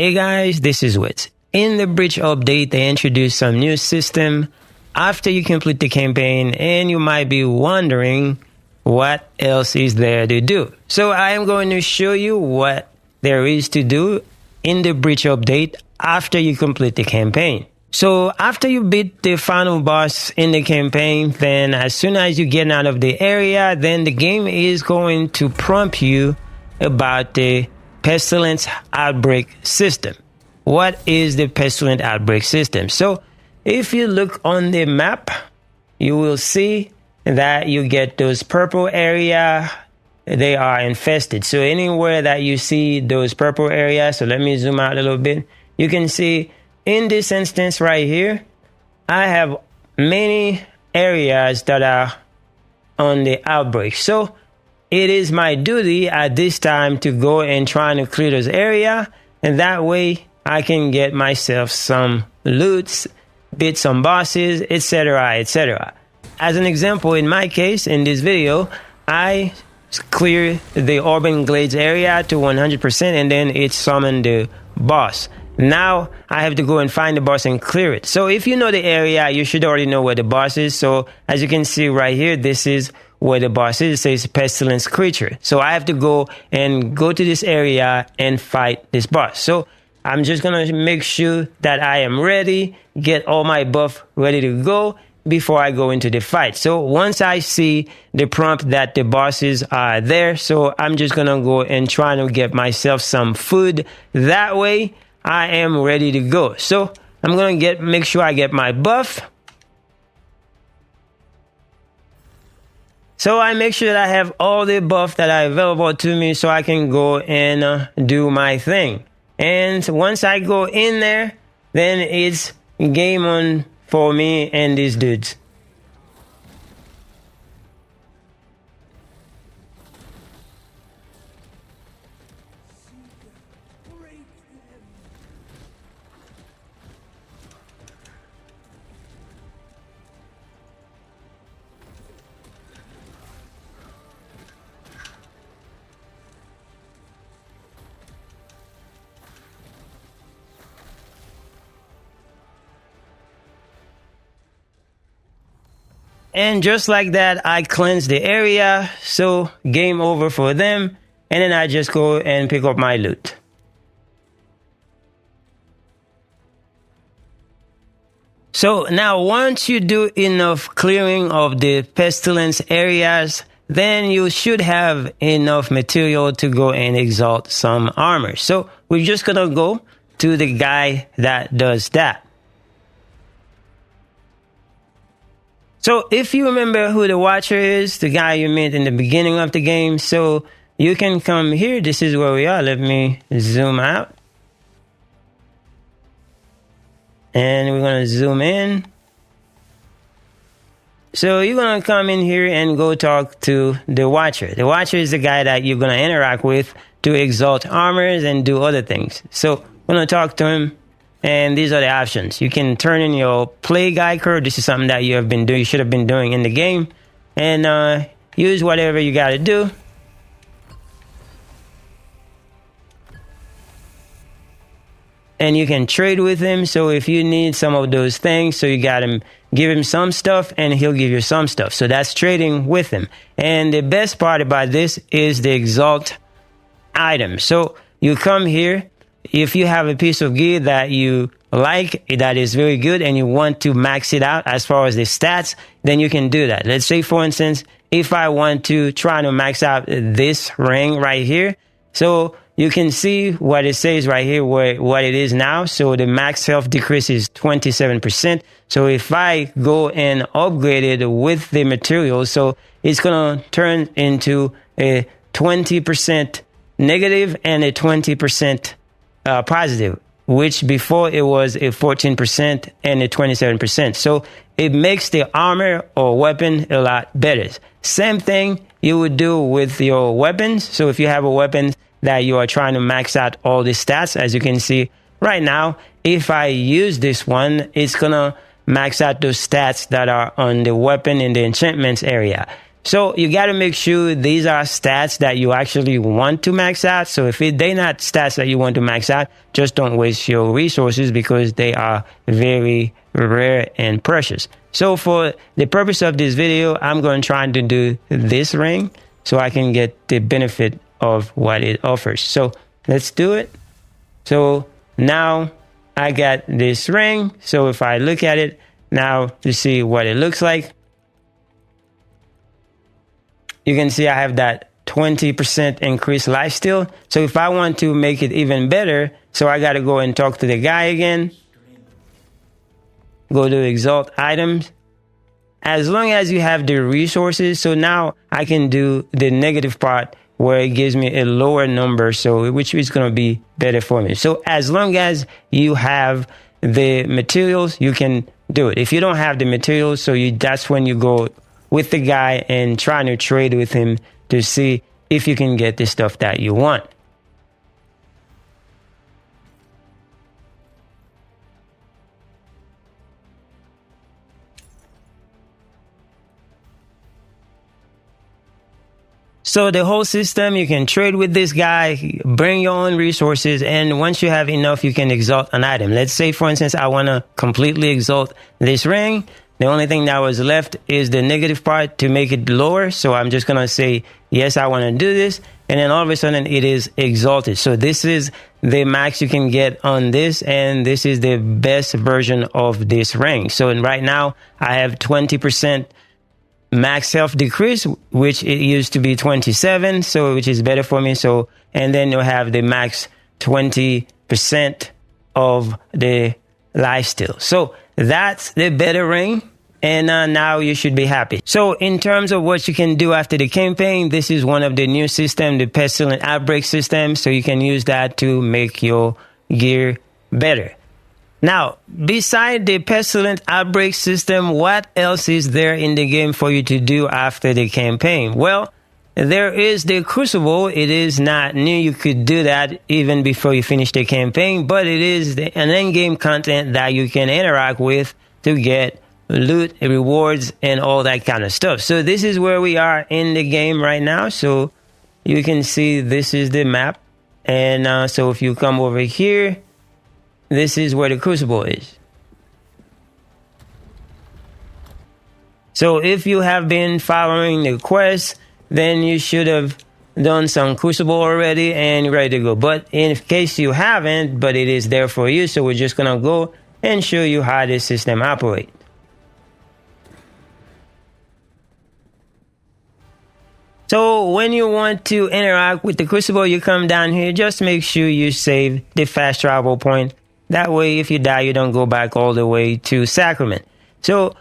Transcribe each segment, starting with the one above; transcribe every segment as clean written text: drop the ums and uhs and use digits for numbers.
Hey guys, this is Wits. In the Breach update, they introduced some new system after you complete the campaign, and you might be wondering what else is there to do. So I am going to show you what there is to do in the Breach update after you complete the campaign. So after you beat the final boss in the campaign, then as soon as you get out of the area, then the game is going to prompt you about the Pestilence Outbreak system. What is the Pestilence Outbreak system? So if you look on the map, you will see that you get those purple area. They are infested. So anywhere that you see those purple areas, so let me zoom out a little bit. You can see in this instance right here, I have many areas that are on the outbreak. So it is my duty at this time to go and try to clear those area, and that way I can get myself some loots, beat some bosses, etc., etc. As an example, in my case, in this video, I clear the Urban Glades area to 100%, and then it summoned the boss. Now I have to go and find the boss and clear it. So if you know the area, you should already know where the boss is. So as you can see right here, this is where the boss is. It says Pestilence Creature. So I have to go to this area and fight this boss. So I'm just going to make sure that I am ready, get all my buff ready to go before I go into the fight. So once I see the prompt that the bosses are there, so I'm just going to go and try to get myself some food. That way I am ready to go. So I'm going to make sure I get my buff. So I make sure that I have all the buff that are available to me so I can go and do my thing. And once I go in there, then it's game on for me and these dudes. And just like that, I cleanse the area, so game over for them, and then I just go and pick up my loot. So now once you do enough clearing of the pestilence areas, then you should have enough material to go and exalt some armor. So we're just gonna go to the guy that does that. So if you remember who the Watcher is, the guy you met in the beginning of the game, so you can come here. This is where we are. Let me zoom out. And we're going to zoom in. So you're going to come in here and go talk to the Watcher. The Watcher is the guy that you're going to interact with to exalt armors and do other things. So we're going to talk to him. And these are the options. You can turn in your plague icon. This is something that you should have been doing in the game. And use whatever you got to do. And you can trade with him. So if you need some of those things, so you got him, give him some stuff and he'll give you some stuff. So that's trading with him. And the best part about this is the exalt item. So you come here. If you have a piece of gear that you like, that is very good, and you want to max it out as far as the stats, then you can do that. Let's say, for instance, if I want to try to max out this ring right here, so you can see what it says right here, what it is now. So the max health decrease is 27%. So if I go and upgrade it with the materials, so it's going to turn into a 20% negative and a 20% positive, which before it was a 14% and a 27%. So it makes the armor or weapon a lot better. Same thing you would do with your weapons. So if you have a weapon that you are trying to max out all the stats, as you can see right now, if I use this one, it's gonna max out those stats that are on the weapon in the enchantments area. So you got to make sure these are stats that you actually want to max out. So if they're not stats that you want to max out, just don't waste your resources because they are very rare and precious. So for the purpose of this video, I'm going to try to do this ring so I can get the benefit of what it offers. So let's do it. So now I got this ring. So if I look at it now to see what it looks like, you can see I have that 20% increased lifesteal. So if I want to make it even better, so I got to go and talk to the guy again. Go to EXALT items. As long as you have the resources, so now I can do the negative part where it gives me a lower number, so which is going to be better for me. So as long as you have the materials, you can do it. If you don't have the materials, so that's when you go with the guy and trying to trade with him to see if you can get the stuff that you want. So the whole system, you can trade with this guy, bring your own resources, and once you have enough, you can exalt an item. Let's say, for instance, I want to completely exalt this ring. The only thing that was left is the negative part to make it lower. So I'm just going to say, yes, I want to do this. And then all of a sudden it is exalted. So this is the max you can get on this. And this is the best version of this ring. So right now I have 20% max health decrease, which it used to be 27. So which is better for me. So, and then you'll have the max 20% of the lifesteal. So that's the better ring. And now you should be happy. So in terms of what you can do after the campaign, this is one of the new systems, the Pestilence Outbreaks system. So you can use that to make your gear better. Now, beside the Pestilence Outbreaks system, what else is there in the game for you to do after the campaign? Well, there is the crucible. It is not new. You could do that even before you finish the campaign, but it is an end-game content that you can interact with to get loot, rewards, and all that kind of stuff. So this is where we are in the game right now. So you can see this is the map. And so if you come over here, this is where the crucible is. So if you have been following the quest, then you should have done some crucible already and ready to go. But in case you haven't, but it is there for you, so we're just going to go and show you how this system operates. So when you want to interact with the crucible, you come down here. Just make sure you save the fast travel point. That way, if you die, you don't go back all the way to Sacrament. So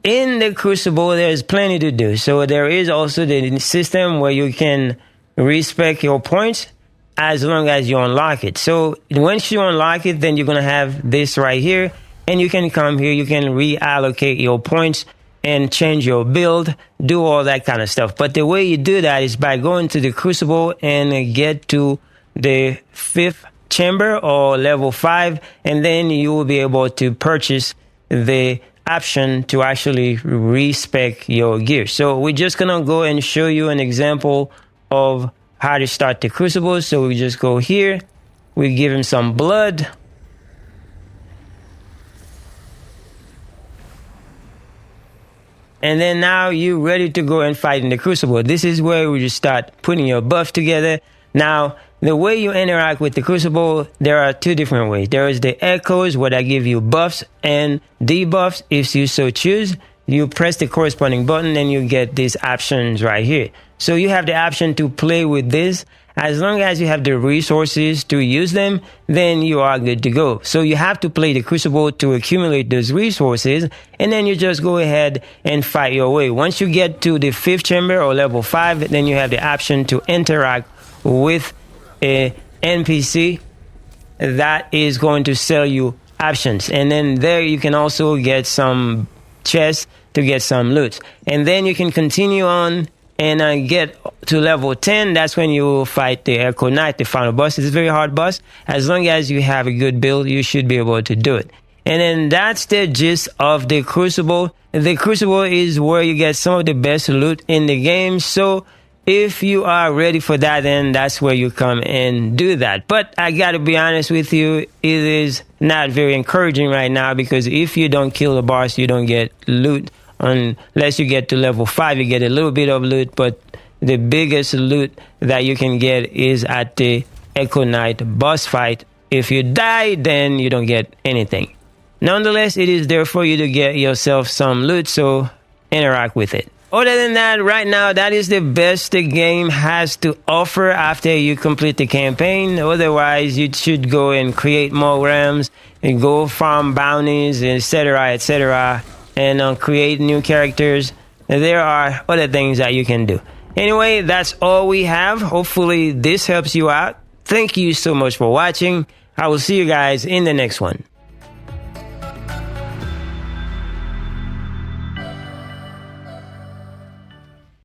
in the crucible, there's plenty to do. So there is also the system where you can respec your points as long as you unlock it. So once you unlock it, then you're going to have this right here. And you can come here, you can reallocate your points and change your build, do all that kind of stuff. But the way you do that is by going to the crucible and get to the 5th chamber or level 5, and then you will be able to purchase the option to actually respec your gear. So we're just gonna go and show you an example of how to start the crucible. So we just go here, we give him some blood. And then now you're ready to go and fight in the crucible. This is where we just start putting your buff together. Now, the way you interact with the crucible, there are two different ways. There is the echoes, where they give you buffs and debuffs if you so choose. You press the corresponding button and you get these options right here. So you have the option to play with this. As long as you have the resources to use them, then you are good to go. So you have to play the crucible to accumulate those resources, and then you just go ahead and fight your way. Once you get to the 5th chamber or level 5, then you have the option to interact with a NPC that is going to sell you options. And then there you can also get some chests to get some loot. And then you can continue on and get to level 10. That's when you will fight the Echo Knight, the final boss. It's a very hard boss. As long as you have a good build, you should be able to do it. And then that's the gist of the Crucible. The Crucible is where you get some of the best loot in the game. So if you are ready for that, then that's where you come and do that. But I gotta be honest with you, it is not very encouraging right now, because if you don't kill the boss, you don't get loot. Unless you get to level 5, you get a little bit of loot, but the biggest loot that you can get is at the Echo Knight boss fight. If you die, then you don't get anything. Nonetheless, it is there for you to get yourself some loot, so interact with it. Other than that, right now, that is the best the game has to offer after you complete the campaign. Otherwise, you should go and create more realms and go farm bounties, etc., and create new characters. There are other things that you can do. Anyway, that's all we have. Hopefully, this helps you out. Thank you so much for watching. I will see you guys in the next one.